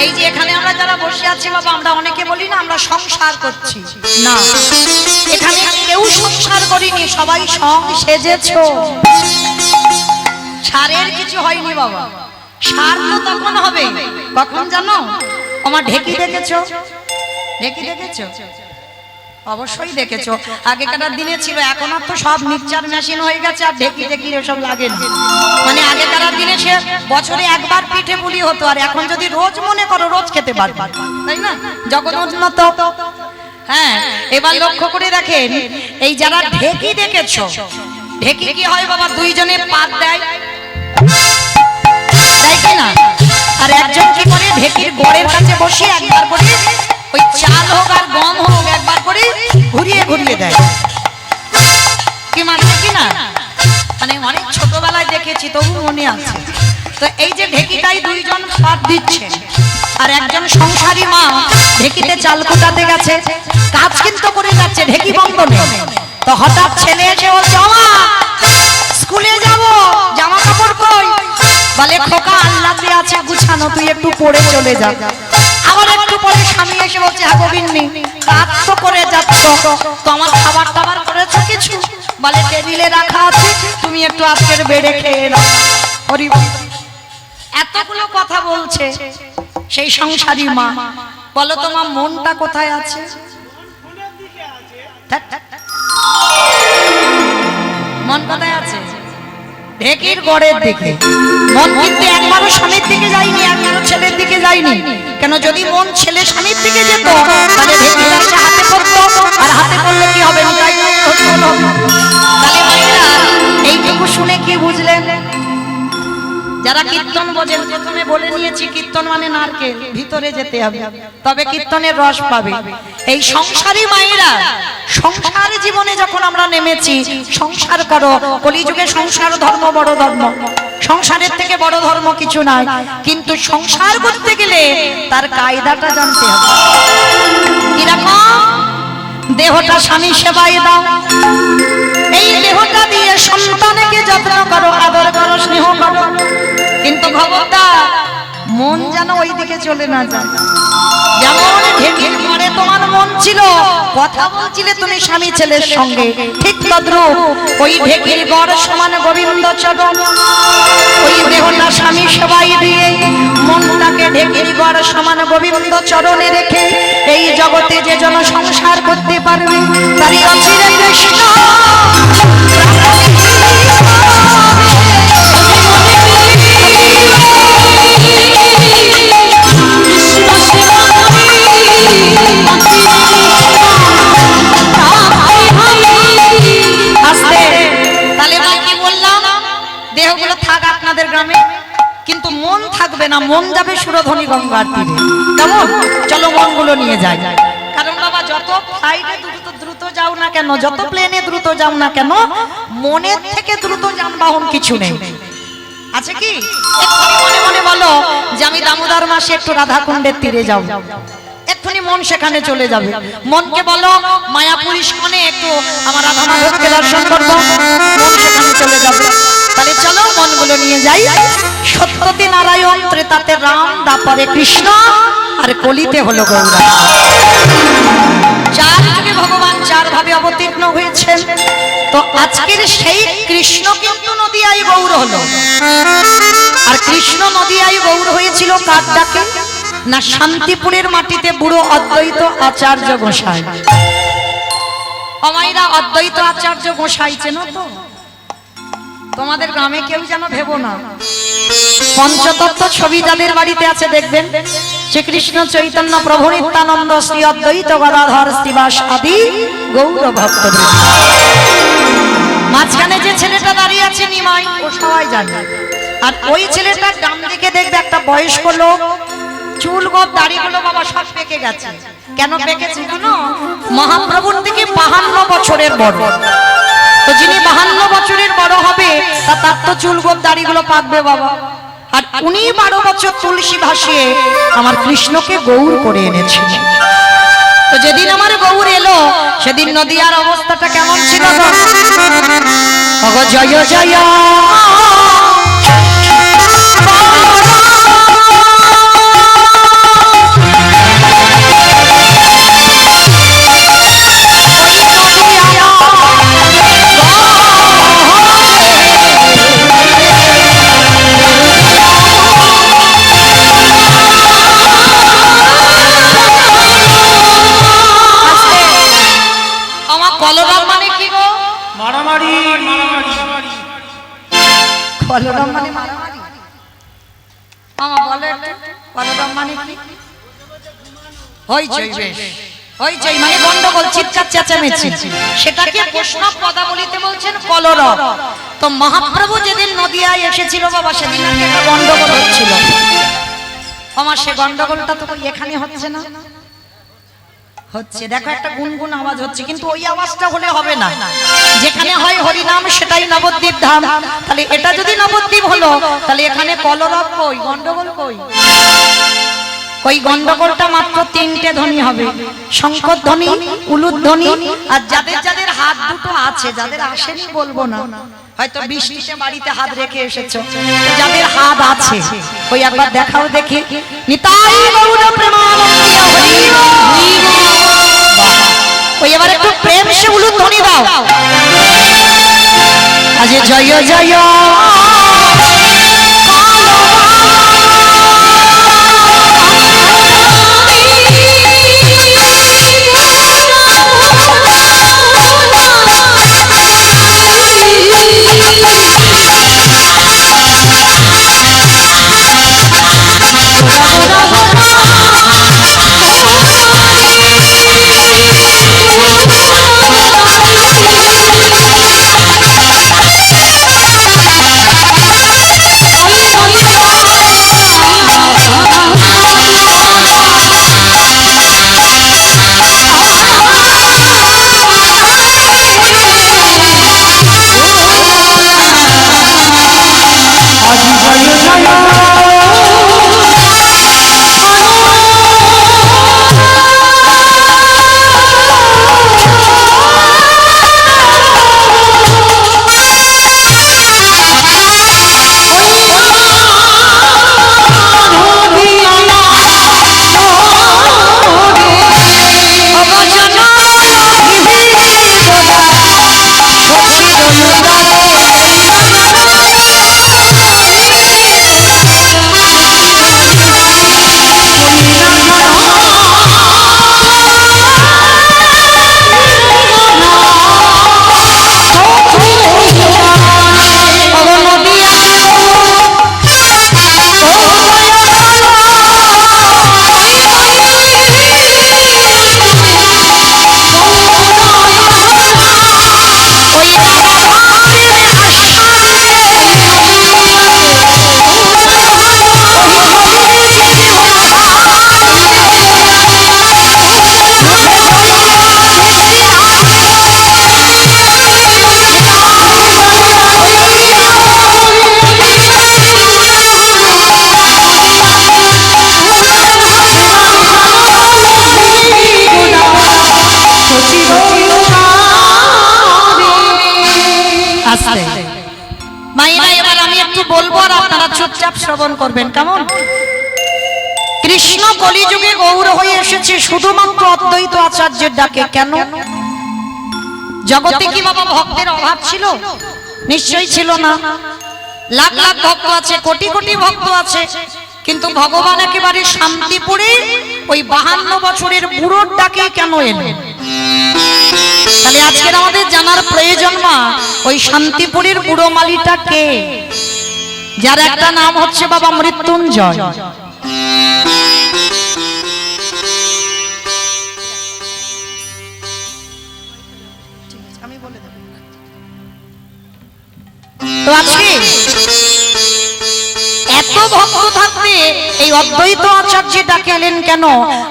এই যে এখানে আমরা যারা বসে আছি বাবা, আমরা অনেকে বলি না আমরা সংসার করছি, না, এখানে কেউ সংসার করিনি, সবাই সং সেজেছো। সারের কিছু হয়নি বাবা, সার তো তখন হবে কখন জানো? আমার ঢেকি দেখেছো? ঢেকি দেখেছো? অবশ্যই দেখেছো। আগেকার দিনে ছিল, এখন আর তো সব মিক্সচার মেশিন হয়ে গেছে, আর ঢেকি ঢেকি এসব লাগে না। মানে আগেকার দিনে সে বছরে একবার পিঠে পুলি হতো, আর এখন যদি রোজ মনে করো রোজ খেতে পারবে, তাই না? জগৎ উন্নত। হ্যাঁ, এবার লক্ষ্য করে দেখেন, এই যারা ঢেকি দেখেছো, ঢেকি কি হয় বাবা? দুইজনে পাত দেয়, তাই কি না? আর একজন কি করে, ঢেকির গোড়ের কাছে বসে একবার করে ওই চাল হোক আর গম হোক একবার করে ঘুরিয়ে ঘুরিয়ে দেয়, কি মানে কি না? মানে অনেক ছোটবেলায় দেখেছি, তবু মনে আছে। তো এই যে ঢেকিটাই দুইজন পাত দিচ্ছে, আর একজন সংসারী মা ঢেকিতে চাল কুটাতে গেছে, কাজ কিন্তু করে যাচ্ছে, ঢেকি বন্ধ নেই। তো হঠাৎ ছেলে এসে বলছে, মা স্কুলে যাব, জামা কাপড় কই? বলে, খোকা আল্লাহতে আছে গুছানো, তুই একটু পরে চলে যা। আবার একটু পরে স্বামী এসে বলছে, হ্যাঁ গোবিন্নি, কাজ তো করে যাচ্ছ, তো আমার খাবার টাবার করেছো কিছু? বলে, টেবিলে রাখা আছে, তুমি একটু আজকের বেড়ে খেয়ে নাও। হরি বল। এতগুলো কথা বলছে সেই সংসারী মা, বলো তোমার মনটা কোথায় আছে? মন কোথায় আছে? ঢেকির গড়ের দিকে। মন কিন্তু একবারও স্বামীর দিকে যায়নি, একবারও ছেলের দিকে যায়নি। কেন? যদি মন ছেলে স্বামীর দিকে যেত, তাহলে ঢেকিটা এসে হাতে পড়তো, আর হাতে পড়লে কি হবে? তাহলে ভাইরা এইটুকু শুনে কি বুঝলেন? যারা কীর্তন বোঝেন, প্রথমে বলে নিয়েছি কীর্তন মানে নারকেল, ভিতরে যেতে হবে, তবে কীর্তনের রস পাবে। এই সংসারী মায়েরা, সংসার জীবনে যখন আমরা নেমেছি, সংসার করো, কলিযুগে সংসার ধর্ম বড় ধর্ম, সংসারের থেকে বড় ধর্ম কিছু নাই। কিন্তু সংসার করতে গেলে তার কায়দাটা জানতে হবে। কিরকম? দেহটা স্বামী সেবায় দাও, এই দেহটা দিয়ে সন্তানকে যত্ন করো, আদর করো, স্নেহ করো, কিন্তু খবরদার মন যেন ওই দিকে চলে না যায়। যেমন ঢেকির পরে তোমার মন ছিল, কথা বলছিলে তুমি স্বামী ছেলের সঙ্গে, ঠিক তদ্রূপ ওই ঢেকির গড় সমান গোবিন্দ চরণ, ওই দেহটা স্বামী সেবাই দিয়ে মনটাকে ঢেকির গড় সমান গোবিন্দ চরণে রেখে এই জগতে যে জন সংসার করতে পারবে, তারই অচিরে কৃষ্ণ আপনাদের গ্রামে, কিন্তু মন থাকবে না, মন যাবে সুরধনী গঙ্গার তীরে। কেমন? চলো মনগুলো নিয়ে যাই। কারণ বাবা, যত ফ্লাইটে দ্রুত যাও না কেন, যত প্লেনে দ্রুত যাও না কেন, মনের থেকে দ্রুত যানবাহন কিছু নেই। আছে কি? এক্ষুনি মনে মনে বলো যে আমি দামোদর মাসে একটু রাধাকুণ্ডের তীরে যাও, এক্ষুনি মন সেখানে চলে যাবে। মনকে বলো মায়াপুর ইস্কনে একটু আমার রাধা মাধবকে দর্শন করবো, মন সেখানে চলে যাবে। তাহলে চলো মনগুলো নিয়ে যাই। সত্যতে নারায়ণ, ত্রেতাতে রাম, দ্বাপরে কৃষ্ণ, আর কলিতে হলো গৌরা। চার যুগে ভগবান চার ভাবে অবতীর্ণ হয়েছেন। তো আজকের সেই কৃষ্ণ কিন্তু নদিয়ায় গৌর হলো। আর কৃষ্ণ নদিয়ায় গৌর হয়েছিল কার ডাকে? না, শান্তিপুরের মাটিতে বুড়ো অদ্বৈত আচার্য গোসাই। অমাইরা অদ্বৈত আচার্য গোসাই চেনো তো? তোমাদের গ্রামে কেউ যেন ভেবো না। পঞ্চতত্ত্ব ছবি যাদের বাড়িতে আছে দেখবেন, শ্রীকৃষ্ণ চৈতন্য প্রভু নিত্যানন্দ শ্রী অদ্বৈত গদাধর শ্রীবাস আদি গৌর ভক্তদের। মাঝখানে যে ছেলেটা দাঁড়িয়ে আছে নিমাই, ও সবাই জানে। আর ওই ছেলেটার ডান দিকে দেখবে একটা বয়স্ক লোক, চুল গোপ দাড়িগুলো বাবা সব পেকে গেছে। কেন পেকেছে? কেন? মহাপ্রভুর থেকে 52 বছরের বড়। তো যিনি 52 বছরের বড় হবে, তার তো চুল গোপ দাড়িগুলো পাকবে বাবা। আর উনি 12 বছর তুলসী ভাসিয়ে আমার কৃষ্ণকে গৌর করে এনেছিলেন। তো যেদিন আমার গৌর এলো, সেদিন নদিয়ার অবস্থাটা কেমন ছিল? জয় জয় মানে কি? হইচই, বেশ হইচই মানে গন্ডগোল, চিৎকার চেঁচামেচি, সেটাকে বৈষ্ণব পদাবলিতে বলছেন কলরব। তো মহাপ্রভু যেদিন নদিয়ায় এসেছিল বাবা, সেদিন একটা গন্ডগোল হচ্ছিল। আমার সে গন্ডগোলটা তো এখানে হচ্ছে না, হচ্ছে দেখো একটা গুনগুন আওয়াজ হচ্ছে, কিন্তু ওই আওয়াজটা হলে হবে না। যেখানে হয় হরিনাম সেটাই নবদ্বীপ ধাম। তাহলে এটা যদি নবদ্বীপ হলো, তাহলে এখানে কলরব কই, গন্ডগোল কই? ওই গন্ডগোলটা মাত্র তিনটে ধ্বনি হবে, শঙ্কর ধ্বনি, উলুদ ধ্বনি, আর যাদের যাদের হাত দুটো আছে, যাদের আসেনি বলবো না, হয়তো বৃষ্টিতে বাড়িতে হাত রেখে এসেছো, যাদের হাত আছে ওই একবার দেখাও দেখি। নিতাই গৌর প্রেমানন্দে হরি বল। ওই এবার একটু প্রেম সে উলুদ ধ্বনি দাও। আজ জয় জয় চুপচাপ শ্রবণ করবেন, কেমন? কৃষ্ণ কলিযুগে গৌর হয়ে এসেছে শুধুমাত্র অদ্বৈত আচার্যের ডাকে। কেন? জগতে কি বাবা ভক্তের অভাব ছিল? নিশ্চয়ই ছিল না। লাখ লাখ ভক্ত আছে, কোটি কোটি ভক্ত আছে, কিন্তু ভগবান একেবারে শান্তিপুরে ওই 52 বছরের বুড়োর ডাকে কেন এলেন? তাহলে আজকের আমাদের জানার প্রয়োজন মা, ওই শান্তিপুরের বুড়ো মালিটা কে? যার একটা নাম হচ্ছে বাবা মৃত্যুঞ্জয়। তো আজকে এত ভক্ত থাকতে এই অদ্বৈত আচার্য ডাকে এলেন কেন?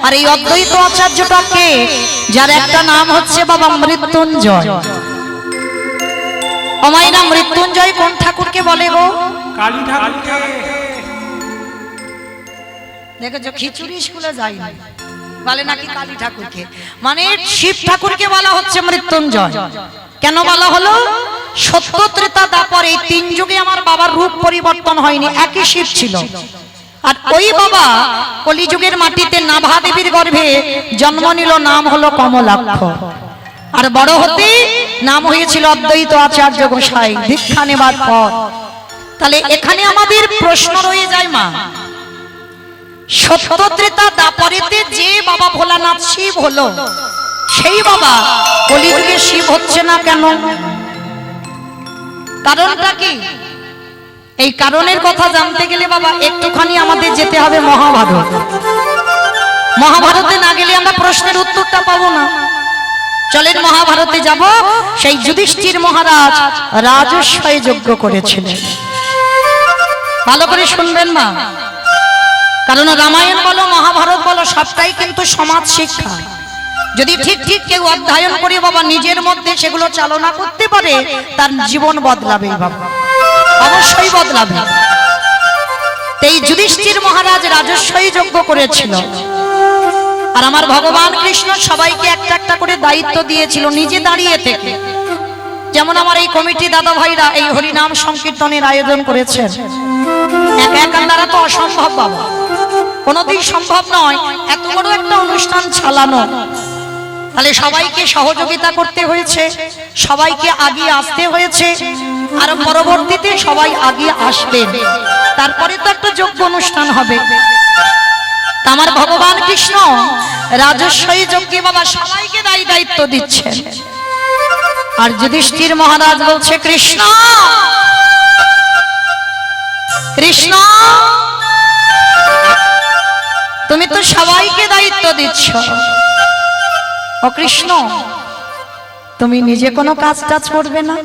আর এই অদ্বৈত আচার্যটা কে? যার একটা নাম হচ্ছে বাবা মৃত্যুঞ্জয়। অমাইনা মৃত্যুঞ্জয় কোন ঠাকুরকে বলে গো? কালী ঠাকুরকে। দেখেছো খিচুড়ি স্কুলে যাই না, বলে নাকি কালী ঠাকুরকে। মানে শিব ঠাকুরকে বলা হচ্ছে মৃত্যুঞ্জয়। কেন বলা হলো? সত্য ত্রেতা দাপর এই 3 যুগে আমার বাবার রূপ পরিবর্তন হয়নি, একই শিব ছিল। আর ওই বাবা কলিযুগের মাটিতে নাভা দেবীর গর্ভে জন্ম নিল, নাম হলো কমলাক্ষ। আর বড় হতে নাম হয়েছিল অদ্বৈত আচার্য গোসাই দীক্ষা নেবার পর। তাহলে এখানে আমাদের প্রশ্ন রয়ে যায় মা, সত্য ত্রেতা দাপরেতে যে বাবা ভোলানাথ শিব হলো, সেই বাবা কলিযুগে শিব হচ্ছে না কেন? কারণটা কি? এই কারণের কথা জানতে গেলে বাবা একটুখানি আমাদের যেতে হবে মহাভারত। মহাভারতে না গেলে আমরা প্রশ্নের উত্তরটা পাবো না। চলেন মহাভারতে যাব। সেই যুধিষ্ঠির মহারাজ রাজস্বয় যজ্ঞ করেছিলেন। ভালো করে শুনবেন মা, কারণ রামায়ণ বলো মহাভারত বলো সবটাই কিন্তু সমাজ শিক্ষা। যদি ঠিক ঠিক কেউ অধ্যয়ন করে বাবা নিজের মধ্যে সেগুলো চালনা করতে পারে, তার জীবন বদলাবে বাবা, অবশ্যই বদলাবে। এই যুধিষ্ঠির মহারাজ রাজস্বয় যজ্ঞ করেছিল, আর আমার ভগবান কৃষ্ণ সবাইকে একটা একটা করে দায়িত্ব দিয়েছিল নিজে দাঁড়িয়ে থেকে। যেমন আমার এই কমিটি দাদা ভাইরা এই হরিনাম সংকীর্তনের আয়োজন করেছেন, একা একার দ্বারা তো অসম্ভব বাবা, কোনোদিন সম্ভব নয় এত বড় একটা অনুষ্ঠান চালানো। তাহলে সবাইকে সহযোগিতা করতে হয়েছে, সবাইকে আগিয়ে আসতে হয়েছে, আর পরবর্তীতে সবাই আগিয়ে আসবেন, তারপরে তো একটা যজ্ঞ অনুষ্ঠান হবে। আমার ভগবান কৃষ্ণ রাজস্বয় যজ্ঞে বাবা সবাইকে দায়িত্ব দিচ্ছেন। আর যুধিষ্ঠির মহারাজ বলছে, কৃষ্ণ কৃষ্ণ তুমি তো সবাইকে দায়িত্ব দিচ্ছ, ও কৃষ্ণ তুমি নিজে কোনো কাজ টাজ করবে না?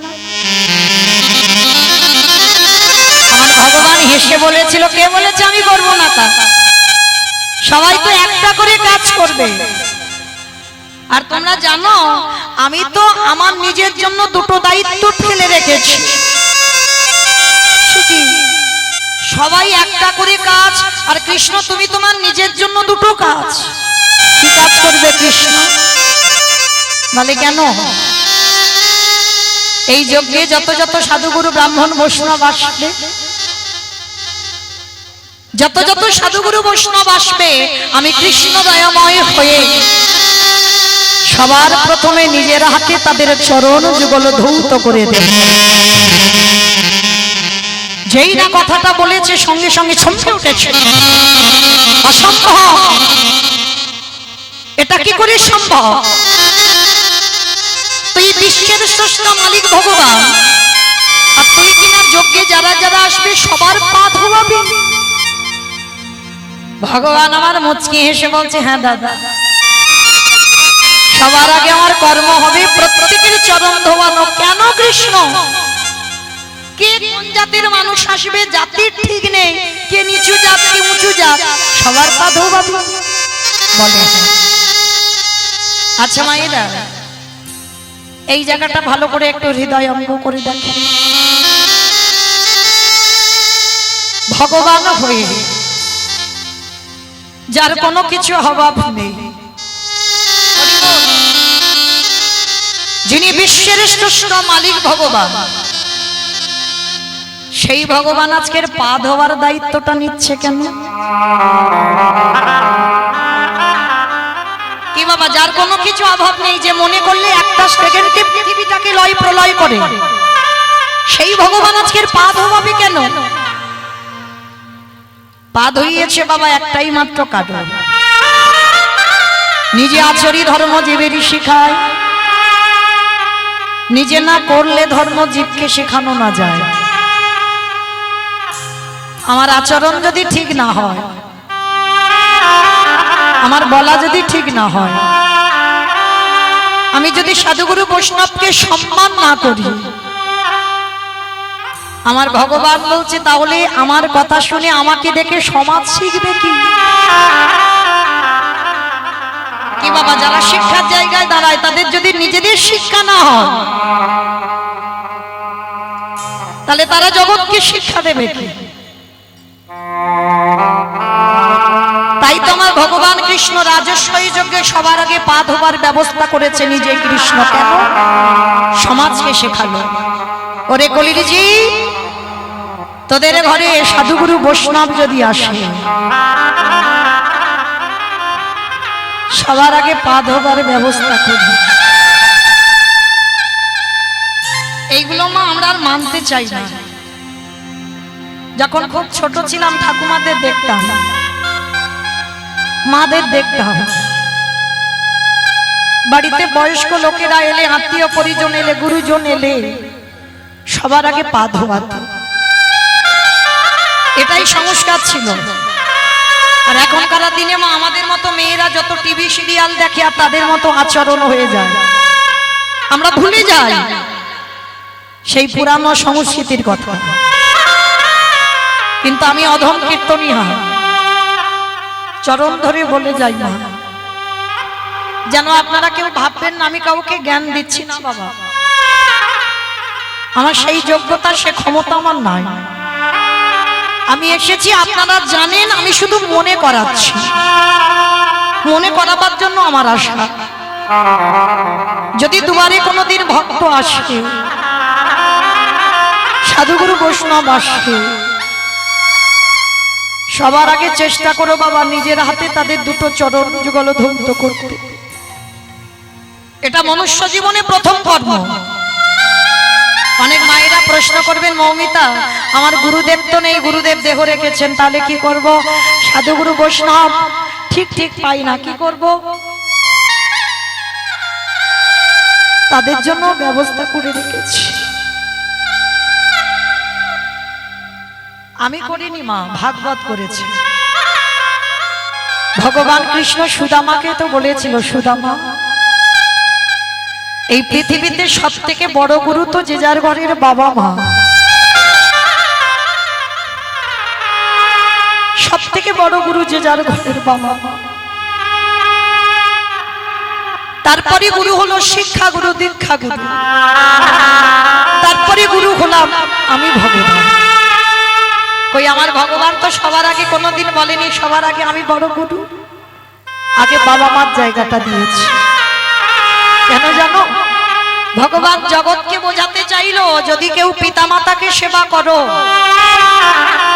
আমার ভগবান হেসে বলেছিল, কে বলেছে আমি করবো না কাজ? সবাই তো একটা করে কাজ করবে। আর তোমরা জানো আমি তো আমার নিজের জন্য দুটো দায়িত্ব ফেলে রেখেছি। সবাই একটা করে কাজ, আর কৃষ্ণ তুমি তোমার নিজের জন্য দুটো কাজ। কি কাজ করবে কৃষ্ণ? বলে কেন? এই যজ্ঞে যত যত সাধুগুরু ব্রাহ্মণ বৈষ্ণব আসবে, যত যত সাধুগুরু বৈষ্ণব আসবে, আমি কৃষ্ণ দয়াময় হয়ে সবার প্রথমে নিজের হাতে তাদের চরণ যুগল ধৌত করে দেব। যেই না কথাটা বলেছে সঙ্গে সঙ্গে চমকে উঠেছে, অসম্ভব, এটা কি করে সম্ভব? তুই বিশ্বের স্রষ্টা মালিক ভগবান, আর তুই কিনা যজ্ঞে যারা যারা আসবে সবার পা ধোয়াবি? ভগবান আমার মুচকি হেসে বলছে, হ্যাঁ দাদা, সবার আগে আমার কর্ম হবে প্রত্যেকের চরণ ধোয়ানো। কেন কৃষ্ণ? কে কোন জাতির মানুষ আসবে জাতির ঠিক নেই, কে নিচু জাত কে উঁচু জাত, সবার পা ধোয়াবি বলে। আচ্ছা মায়েরা, এই জায়গাটা ভালো করে একটু হৃদয় অঙ্গ করে দেখেন। ভগবান হয়ে যার কোনো কিছু অভাব নেই, যিনি বিশ্বের শ্রেষ্ঠ মালিক ভগবান, সেই ভগবান আজকের পা ধোয়ার দায়িত্বটা নিচ্ছে কেন? কি বাবা, যার কোনো কিছু অভাব নেই, যে মনে করলে একটা সেকেন্ডে পৃথিবীটাকে লয় প্রলয় করে, সেই ভগবান আজকের পা ধোয়াবে কেন? পা ধুইয়েছে বাবা একটাই মাত্র কারণ, নিজে আচরি ধর্ম জীবেরই শিখায়, নিজে না করলে ধর্ম জীবকে শেখানো না যায়। আমার আচরণ যদি ঠিক না হয়, আমার বলা যদি ঠিক না হয়, আমি যদি সাধুগুরু বৈষ্ণবকে সম্মান না করি, আমার ভগবান বলছে তাহলে আমার কথা শুনে আমাকে দেখে সমাজ শিখবে কি? কি বাবা, যারা শিক্ষার জায়গায় দাঁড়ায় তাদের যদি নিজেদের শিক্ষা না হয়, তাহলে তারা জগৎকে শিক্ষা দেবে কি? তাই তো আমার ভগবান কৃষ্ণ রাজস্বয় যজ্ঞে সবার আগে পা ধোবার ব্যবস্থা করেছে নিজে কৃষ্ণ। কেন? সমাজকে শেখালো, ওরে কলিজি, তোদের ঘরে সাধুগুরু বৈষ্ণব যদি আসে, সবার আগে পা ধোবার ব্যবস্থা করবি। এইগুলো মা আমরা আর মানতে চাই না। যখন খুব ছোট ছিলাম ঠাকুমাদের দেখতাম, মাদের দেখতাম, বাড়িতে বয়স্ক লোকেরা এলে, আত্মীয় পরিজন এলে, গুরুজন এলে, সবার আগে পা ধোয়াতো। এটাই সংস্কার ছিল। আর এখনকার দিনে মা আমাদের মতো মেয়েরা যত টিভি সিরিয়াল দেখে আর তাদের মতো আচরণ হয়ে যায়, আমরা ভুলে যাই সেই পুরানো সংস্কৃতির কথা। কিন্তু আমি অধম কীর্তনীয়া, চরণ ধরে বলে যাই না, যেন আপনারা কেউ ভাববেন না আমি কাউকে জ্ঞান দিচ্ছি না বাবা, আমার সেই যোগ্যতা সে ক্ষমতা আমার নাই। আমি এসেছি আপনারা জানেন, আমি শুধু মনে করাচ্ছি, মনে করাবার জন্য আমার আশা। যদি দুয়ারে কোনোদিন ভক্ত আসে, সাধুগুরু বৈষ্ণব আসে, সবার আগে চেষ্টা করো বাবা নিজের হাতে তাদের দুটো চরণ যুগল ধৌত করতে। এটা মনুষ্য জীবনে প্রথম কর্ম। অনেক মায়েরা প্রশ্ন করবেন, মৌমিতা আমার গুরুদেব তো নেই, গুরুদেব দেহ রেখেছেন, তাহলে কি করব? সাধুগুরু বৈষ্ণব ঠিক ঠিক পাই না, কি করব? তাদের জন্য ব্যবস্থা করে রেখেছি। আমি করিনি মা, ভাগবত করেছে। ভগবান কৃষ্ণ সুদামাকে তো বলেছিল, সুদামা এই পৃথিবীতে সব থেকে বড় গুরু তো যে যার ঘরের বাবা মা। সব থেকে বড় গুরু যে যার ঘরের বাবা মা। তারপরে গুরু হলো শিক্ষা গুরু, দীক্ষা গুরু। তারপরে গুরু হলাম আমি ভগবান। কই আমার ভগবান তো সবার আগে কোনোদিন বলেনি সবার আগে আমি বড় গুরু। আগে বাবা মার জায়গাটা দিয়েছি। কেন জানো? ভগবান জগৎকে বোঝাতে চাইলো যদি কেউ পিতামাতাকে সেবা করো,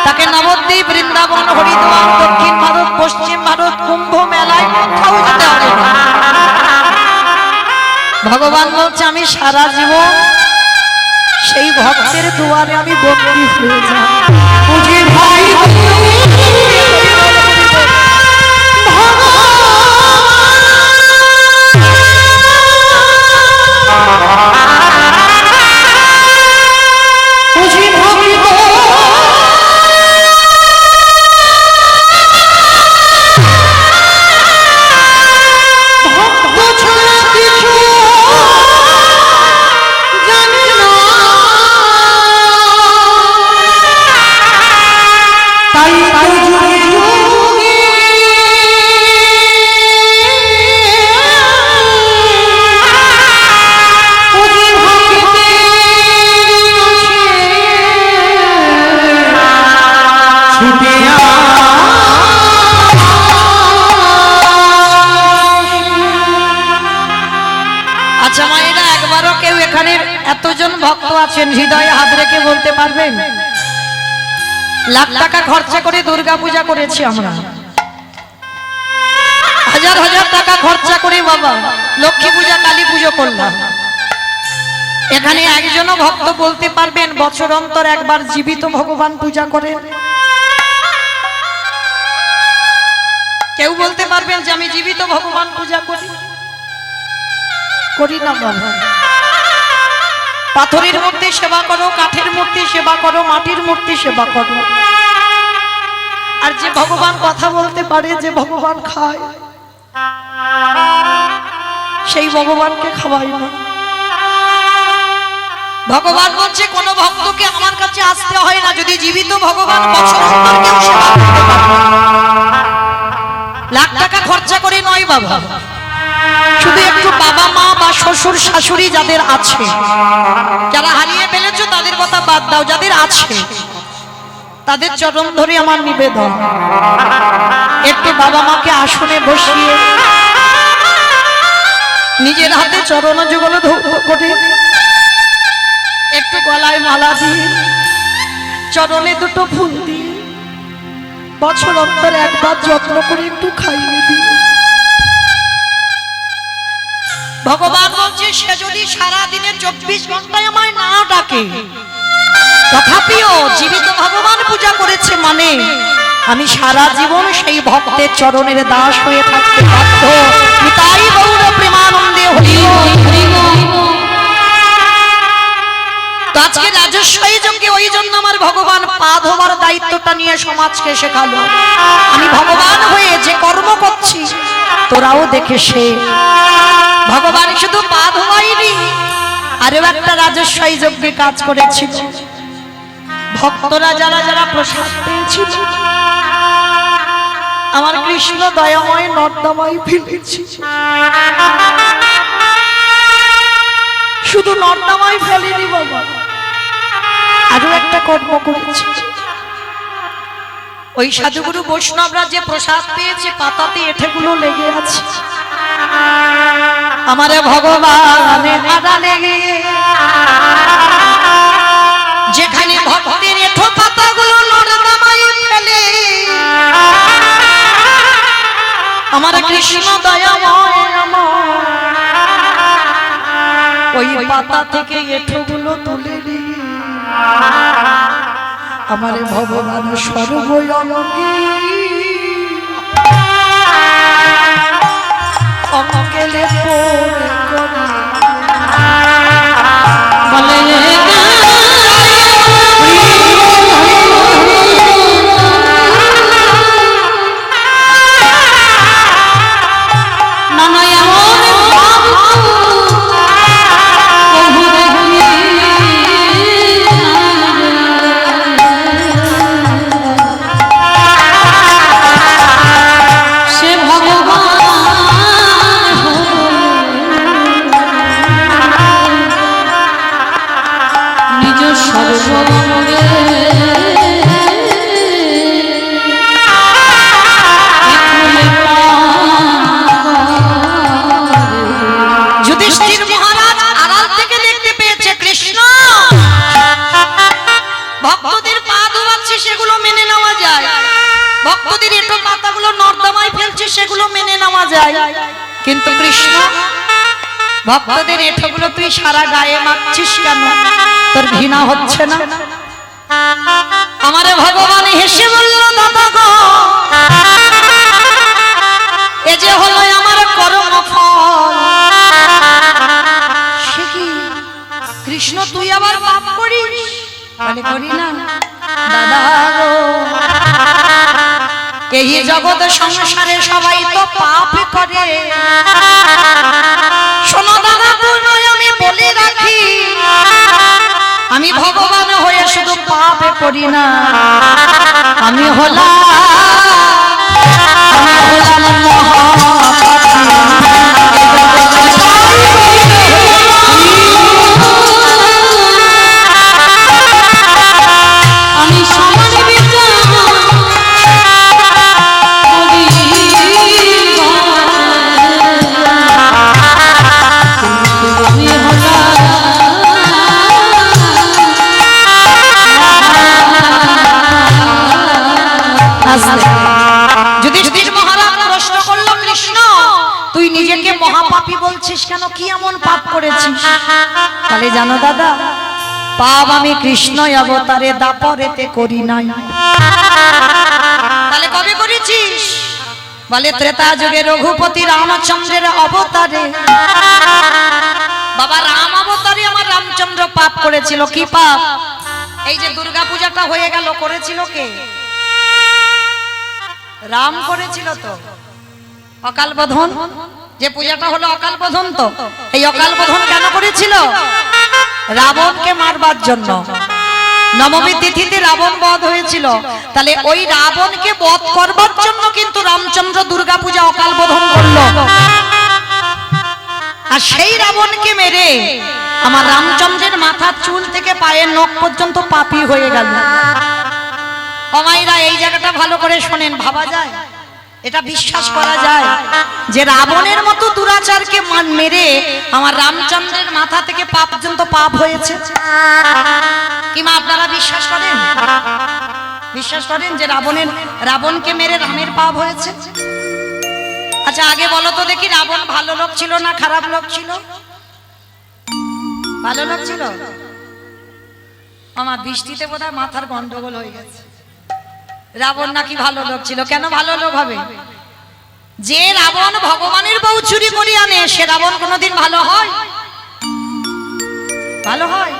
তাকে নবদ্বীপ, বৃন্দাবন, হরিদ্বার, দক্ষিণ ভারত, পশ্চিম ভারত, কুম্ভ মেলায় কোথাও যেতে হবে না। ভগবান বলছে আমি সারা জীবন সেই ভক্তের দুয়ারে আমি বন্দী হয়ে যাই। বুঝি ভাই এতজন ভক্ত আছেন, হৃদয়ে হাত রেখে বলতে পারবেন লাখ টাকা খরচা করে দুর্গা পূজা করেছি আমরা, হাজার হাজার টাকা খরচা করে বাবা লক্ষ্মী পূজা, কালী পুজো করলাম। এখানে একজনও ভক্ত বলতে পারবেন বছর অন্তর একবার জীবিত ভগবান পূজা করেন? কেউ বলতে পারবেন যে আমি জীবিত ভগবান পূজা করি? করি না বাবা। পাথরের মূর্তি সেবা করো, কাঠের মূর্তি সেবা করো, মাটির মূর্তি সেবা করো। আর যে ভগবান কথা বলতে পারে, যে ভগবান খায়, সেই ভগবানকে খাওয়াই না। ভগবান বলছে কোন ভক্তকে আমার কাছে আসতে হয় না, যদি জীবিত ভগবান বছর অন্তর কেউ সেবা করতে পারে। লাখ টাকা খরচা করে নয় বাবা, শুধু একটু বাবা মা বা শ্বশুর শাশুড়ি যাদের আছে, যারা হারিয়ে ফেলেছো তাদের কথা বাদ দাও, যাদের আছে তাদের চরণ ধরে আমার নিবেদন, একটু বাবা মাকে আসনে বসিয়ে নিজের হাতে চরণ যুগল ধৌত করে, একটু গলায় মালা দিয়ে, চরণে দুটো ফুল দিয়ে, বছর অন্তর একবার যত্ন করে একটু খাইয়ে দিয়ে। ভগবান বলছে সে যদি সারা দিনে 24 ঘন্টায় আমায় না ডাকে, তথাপিও জীবিত ভগবান পূজা করেছে মানে আমি সারা জীবন সেই ভক্তের চরণের দাস হয়ে থাকতে বাধ্য। নিতাই গৌর প্রেমানন্দে হরি হরি। তো আজকে রাজস্বই যজ্ঞে ওই জন্য আমার ভগবান পা ধোবার দায়িত্বটা নিয়ে সমাজকে শেখালো। আমি ভগবান হয়ে যে কর্ম করছি তোরাও দেখে সে। ভগবান শুধু পা ধোয়াইনি, আরো একটা রাজস্বই যজ্ঞে কাজ করেছিল। ভক্তরা যারা যারা প্রসাদ পেয়েছিল আমার কৃষ্ণ দয়াময় নর্দমায় ফেলেছি। শুধু নর্দমায় ফেলেনি বাবা, আরো একটা কর্ম করেছি। ওই সাধুগুরু বৈষ্ণবরা যে প্রসাদ পেয়েছে পাতাতে এঁঠেগুলো লেগে আছে। আমারে ভগবানের আড়ালে যেখানে ভক্তের এঁঠো পাতাগুলো নর্দমায় ফেলে আমার কৃষ্ণ দয়াময় ওই পাতা থেকে এঁঠোগুলো তুলে নিয়ে আমার ভগবান সর্বয়ঙ্গী অঙ্কেলে পড়ে করে বলে কিন্তু কৃষ্ণ ভক্তদের এঁঠোগুলো তুই সারা গায়ে মাখছিস কেন? তোর ঘৃণা হচ্ছে না? আমারে ভগবান হেসে বলল দাদা গো, এ যে হলো আমার কর্মফল। সে কি কৃষ্ণ তুই আবার পাপ করিস? বলে করি না দাদা গো, এই জগৎ সংসারে সবাই তো পাপ করে। শোনো দাদা আমি বলে রাখি, আমি ভগবান হয়ে শুধু পাপ করি না, আমি হলাম কেন, কি এমন পাপ করেছিস? তাহলে জানো দাদা, পাপ আমি কৃষ্ণ অবতারে দাপরেতে করি নাই। তাহলে কবে করেছিস? বলে ত্রেতা যুগে রঘুপতি রামচন্দ্রের অবতারে। বাবা রাম অবতারে আমার রামচন্দ্র পাপ করেছিল। কি পাপ? এই যে দুর্গা পূজাটা হয়ে গেল, করেছিল কে? রাম করেছিল তো। অকাল বোধন যে পূজাটা হলো অকাল বোধন, তো এই অকাল বোধন কেন করেছিল? রাবণকে মারবার জন্য। নবমী তিথিতে রাবণ বধ হয়েছিল। তাহলে ওই রাবণকে বধ করবার জন্য কিন্তু রামচন্দ্র দুর্গা পূজা অকাল বোধন করলো। আর সেই রাবণকে মেরে আমার রামচন্দ্রের মাথার চুল থেকে পায়ের নখ পর্যন্ত পাপী হয়ে গেল। অমাইরা এই জায়গাটা ভালো করে শোনেন, ভাবা যায়, এটা বিশ্বাস করা যায় যে রাবণের মতো দুরাচারকে মেরে আমার রামচন্দ্রের মাথা থেকে পা পর্যন্ত পাপ হয়েছে? কি মা আপনারা বিশ্বাস করেন? বিশ্বাস করেন যে রাবণকে মেরে রামের পাপ হয়েছে? আচ্ছা আগে বলো তো দেখি, রাবণ ভালো লোক ছিল না খারাপ লোক ছিল? ভালো লোক ছিল। আমার বৃষ্টিতে বোধহয় মাথার গন্ডগোল হয়ে গেছে। রাবণ নাকি ভালো লোক ছিল? কেন ভালো লোক হবে? যে রাবণ ভগবানের বউ চুরি করে আনে, সে রাবণ কোনোদিন ভালো হয়? ভালো হয়?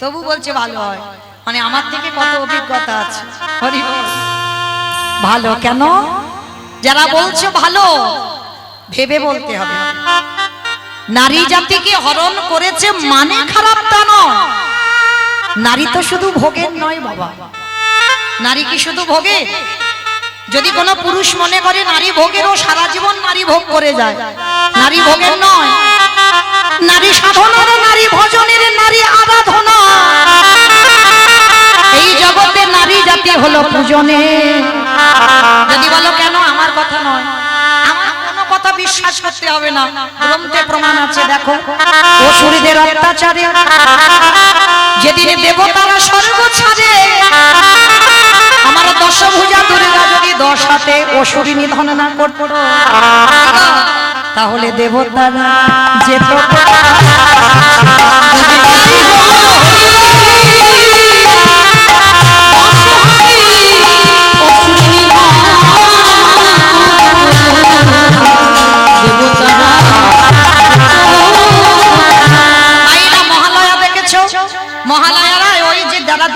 তবু বলছে ভালো হয়, মানে আমার থেকে কত অভিজ্ঞতা আছে। হরি বল। ভালো কেন? যারা বলছে ভালো ভেবে বলতে হবে। নারী জাতিকে হরণ করেছে মানে খারাপ তা নয়। নারী তো শুধু ভোগের নয় বাবা। নারী কি শুধু ভোগে? যদি কোনো পুরুষ মনে করে নারী ভোগের, ও সারা জীবন নারী ভোগ করে যায়। নারী ভোগের নয়, নারী সাধনার, নারী ভজনের, নারী আরাধনা। এই জগতে নারী জাতি হলো পূজনে। যদি বলো কেন, আমার কথা নয়, আমার কোনো কথা বিশ্বাস করতে হবে না, গ্রন্থে প্রমাণ আছে। দেখো, অসুরীদের অত্যাচারে যেদিন দেবতারা স্বর্গ ছাড়ে, আমার দশভুজা দুর্গা যদি 10 হাতে অসুরী নিধন না করত, তাহলে দেবতারা যেত।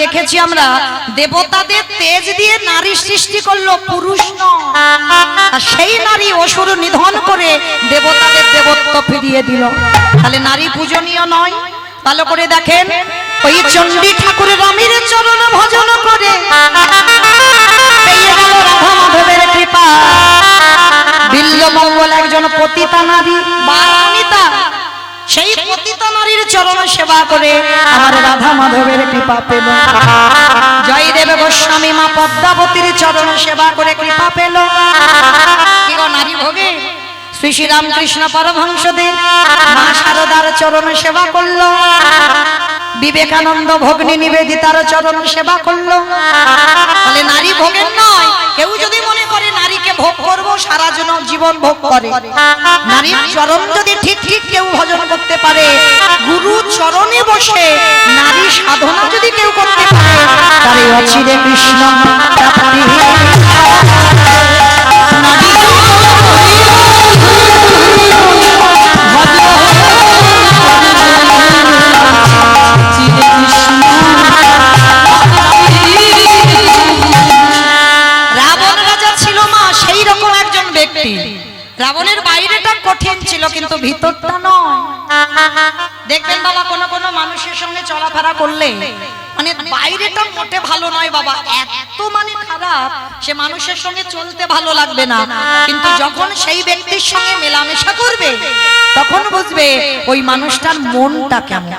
দেখেছি আমরা, দেবতাদের তেজ দিয়ে নারী সৃষ্টি করলো, পুরুষ নয়। আর সেই নারী অসুর নিধন করে দেবতাদের দেবত্ব ফিরিয়ে দিল। তাহলে নারী পূজনীয় নয়? ভালো করে দেখেন, ওই চণ্ডী ঠাকুর রামের চরণ ভজন করে পেয়ে গেল রাধা মাধবের কৃপা। বিল্লমঙ্গল একজন পতিতা নারী বারানিতা, সেই পতিতা নারীর চরণ সেবা করে আমার রাধা মাধবের কৃপা পেল। জয়দেব গোস্বামী মা পদ্মাবতীর চরণ সেবা করে কৃপা পেল। কি গো, নারী ভোগে? শ্রী শ্রী রামকৃষ্ণ পরমহংসদেব মা শারদার চরণ সেবা করলো, বিবেকানন্দ ভগ্নী নিবেদিতার চরণ সেবা করলো। তাহলে নারী ভোগের নয়। কেউ যদি মনে করে নারীকে ভোগ করব, সারা জীবন ভোগ করে। নারীর চরণ যদি ঠিক ঠিক কেউ ভজন করতে পারে, গুরু চরণে বসে নারী সাধনা যদি কেউ করতে পারে, তারে অচিরে কৃষ্ণ প্রাপ্তি। রাবণের বাইরেটা কঠিন ছিল, কিন্তু ভিতরটা নয়। দেখবেন বাবা, কোন কোন মানুষের সঙ্গে চলাফেরা করলে মানে বাইরেটা মোটে ভালো নয় বাবা, এত মানে খারাপ, সে মানুষের সঙ্গে চলতে ভালো লাগবে না। কিন্তু যখন সেই ব্যক্তির সঙ্গে মেলামেশা করবে, তখন বুঝবে ওই মানুষটার মনটা কেমন।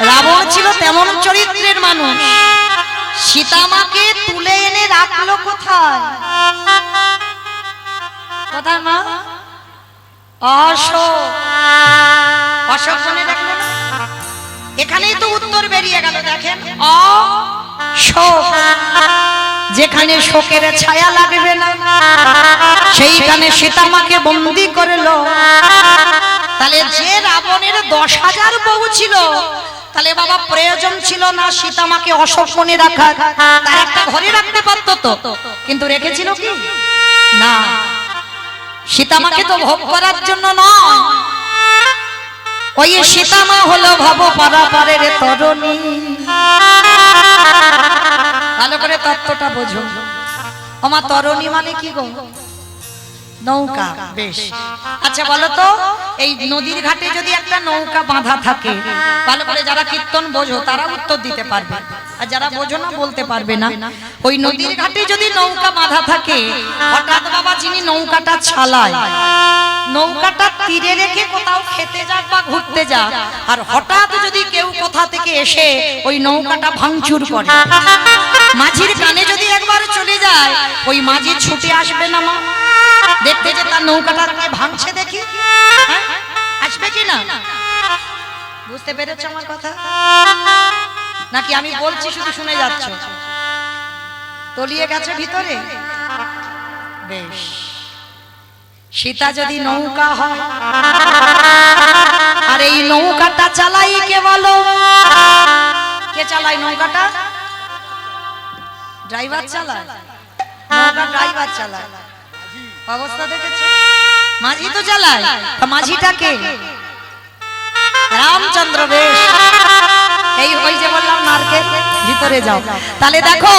রাবণ ছিল তেমন চরিত্রের মানুষ। সীতামাকে তুলে এনে রাখলো কোথায়? কোথায় মা? অশোক বনে দেখলো না? এখানেই তো উত্তর বেরিয়ে গেল। দেখেন, অশোক, যেখানে শোকের ছায়া লাগবে না, সেইখানে সীতামাকে বন্দী করলো। তাহলে যে রাবণের 10,000 বউ ছিল, তাহলে বাবা প্রয়োজন ছিল না সীতামাকে অশোক বনে রাখার। তার একটা ঘরে রাখতে পারতো তো, কিন্তু রেখেছিল কি না? সীতামাকে তো ভোগ করার জন্য নয়। ওই সীতামা হলো ভব পারাপারের তরণী। ভালো করে তত্ত্বটা বোঝো। আমার তরণী মানে কি গো? নৌকা। বেশ, আচ্ছা বলো তো, এই নদীর ঘাটে যদি একটা নৌকা বাঁধা থাকে, ভালো করে যারা কীর্তন বোঝো তারা উত্তর দিতে পারবে, আর যারা বোঝো না বলতে পারবে না। ওই নদীর ঘাটে যদি নৌকা বাঁধা থাকে, হঠাৎ বাবা যিনি নৌকাটা চালায়, নৌকাটা তীরে রেখে কোথাও খেতে যাক বা ঘুরতে যাক, আর হঠাৎ যদি কেউ কোথা থেকে এসে ওই নৌকাটা ভাঙচুর করে, মাঝির কানে যদি একবার চলে যায়, ওই মাঝি ছুটে আসবে না মা দেখতে যে তার নৌকাটা ভাঙছে? দেখি আসবে কি না? বুঝতে পেরেছো আমার কথা? নাকি আমি বলছি শুধু শুনে যাচ্ছ? তলিয়ে গেছে ভিতরে? বেশ, সীতা যদি নৌকা হয়, আর এই নৌকাটা চালাই কে বলো? কে চালায় নৌকাটা? ড্রাইভার চালায়? নৌকা ড্রাইভার চালায়। অবস্থা দেখেছে? মাঝি তো চালায়। মাঝিটা কে? রামচন্দ্র। বেশ, এই ওই যে বললাম নারকেল, ভিতরে যাও। তাহলে দেখো,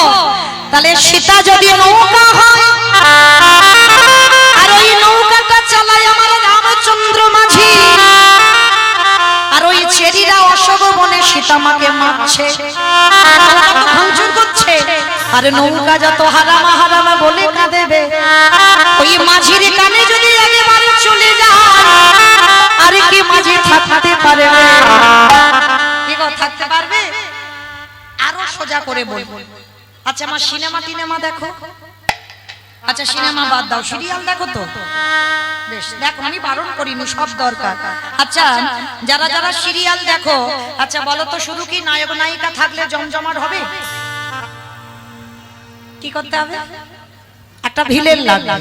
তাহলে সীতা যদি নৌকা হয় আর ওই নৌকাটা চালায় আমার রামচন্দ্র মাঝি, আর ওই চেরিরা অশোক বনে সীতা মাকে মারছে, ভাঙচুর করছে, আর নৌকা যত হারামা হারামা বলে কাঁদেবে, ওই মাঝির কানে যদি একেবারে চলে যায়, আর কি মাঝি থাকতে পারবে? কি গো থাকতে পারবে? আরো সোজা করে বলবো। আচ্ছা আমার সিনেমা টিনেমা দেখো, আচ্ছা সিনেমা বাদ দাও, সিরিয়াল দেখো তো? বেশ দেখো, আমি বারণ করিনি, সব দরকার। আচ্ছা যারা যারা সিরিয়াল দেখো, আচ্ছা বলো তো শুধু কি নায়ক নায়িকা থাকলে জমজমাট হবে? কি করতে হবে? একটা ভিলেন লাগবে,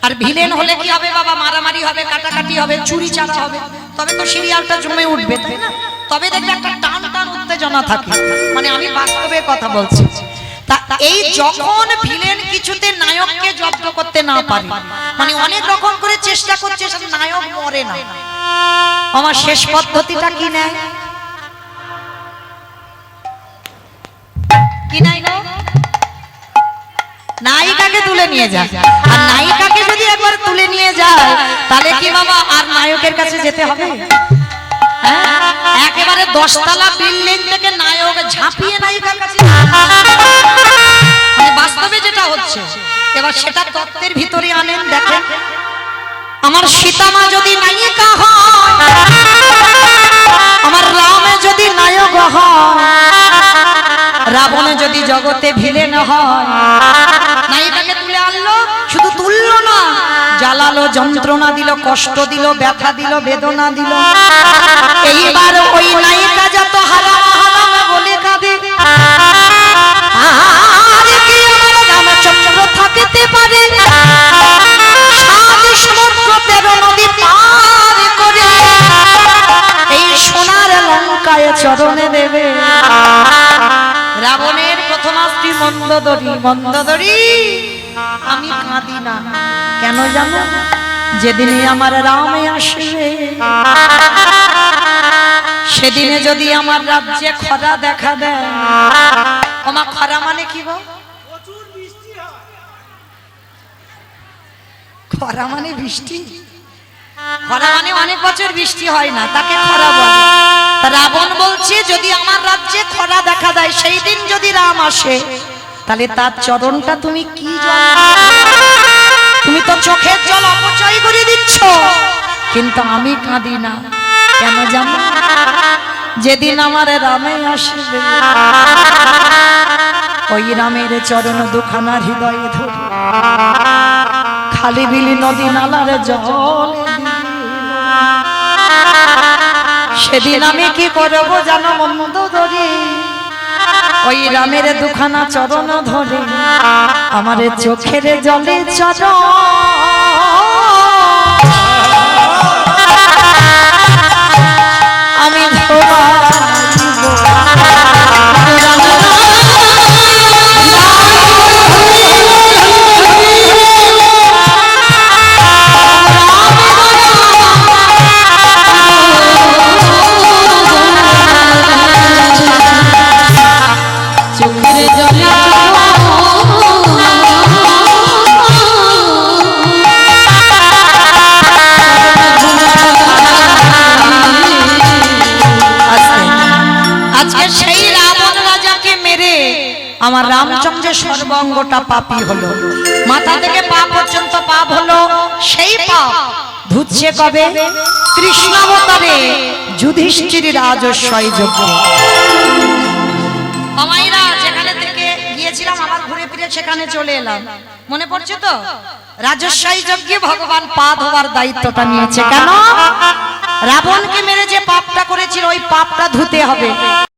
আর ভিলেন হলে কি হবে বাবা? মারামারি হবে, কাটাকাটি হবে, চুরি চারা হবে, তবে তো সিরিয়ালটা জমে উঠবে, তাই না? তবে দেখবে একটা টান টান উত্তেজনা থাকে, মানে আমি বাস্তবে কথা বলছি। তা এই যখন ভিলেন কিছুতে নায়ককে জব্দ করতে না পারে, মানে অনেক রকম করে চেষ্টা করছে, নায়ক মরে না, আমার শেষ পদ্ধতিটা কি নেয়? কি নাই গো? নায়িকাকে তুলে নিয়ে যায়, আর নায়িকাকে যদি একবার তুলে নিয়ে যায়, তাহলে কি বাবা আর নায়কের কাছে যেতে হবে? একেবারে 10 তলা বিল্ডিং থেকে নায়ক ঝাঁপিয়ে নায়িকার কাছে, বাস্তবে যেটা হচ্ছে। এবার সেটা তত্ত্বের ভিতরে আনেন, দেখেন আমার সীতা মা যদি নায়িকা হয়, আমার রামে যদি নায়ক হয়, রাবণ যদি জগতে ভিলেন হয়, নায়িকাকে তুলে আনলো, শুধু তুললো না, জ্বালালো, যন্ত্রণা দিল, কষ্ট দিল, ব্যথা দিল, বেদনা দিল। এইবার ওই নায়িকা যত হারাম হারাম বলে কাঁদে, আর কি আমার রামচন্দ্র থাকতে পারে? 7 সমুদ্র 13 নদী পার করে এই সোনার লঙ্কায় চরণে দেবে। রাবণের প্রথম স্ত্রী মন্দোদরী, মন্দোদরী আমি কাঁদি না, কেন জানো? যেদিনে আমার রামে আসবে, সেদিনে যদি আমার রাজ্যে খরা দেখা দেয়। ওমা খরা মানে কি গো? খরা মানে বৃষ্টি, খরা মানে অনেক বছর বৃষ্টি হয় না, তাকে খরা বলে। রাবণ বলছে যদি আমার রাজ্যে খরা দেখা দেয়, সেই দিন যদি রাম আসে, তাহলে তার চরণটা তুমি কি জল, তুমি তো চোখের জল অপচয় করে দিচ্ছ। কিন্তু আমি কাঁদি না, কেন জানো? যেদিন আমার রামে আসবে, ওই রামের চরণ দুখানা হৃদয়ে ধরে খালি বিলি নদী নালার জল, সেদিন আমি কি করব জানো মন্দোদরী? ওই রামের দুখানা চরণ ধরে আমার চোখের জলে চরণ আমি আমার রামচন্দ্রের সর্বাঙ্গটা পাপী হলো, মাথা থেকে পা পর্যন্ত পাপ হলো। সেই পাপ ধুচ্ছে কবে? কৃষ্ণাবতারে যুধিষ্ঠির রাজস্বই যজ্ঞে। আমাইরা যেখানে থেকে গিয়েছিলাম, আবার ঘুরে ফিরে সেখানে চলে এলাম, মনে পড়ছে তো? রাজস্বই যজ্ঞে ভগবান পা ধোয়ার দায়িত্বটা নিয়েছে। কেন? রাবণকে মেরে যে পাপটা করেছিল, ওই পাপটা ধুতে হবে।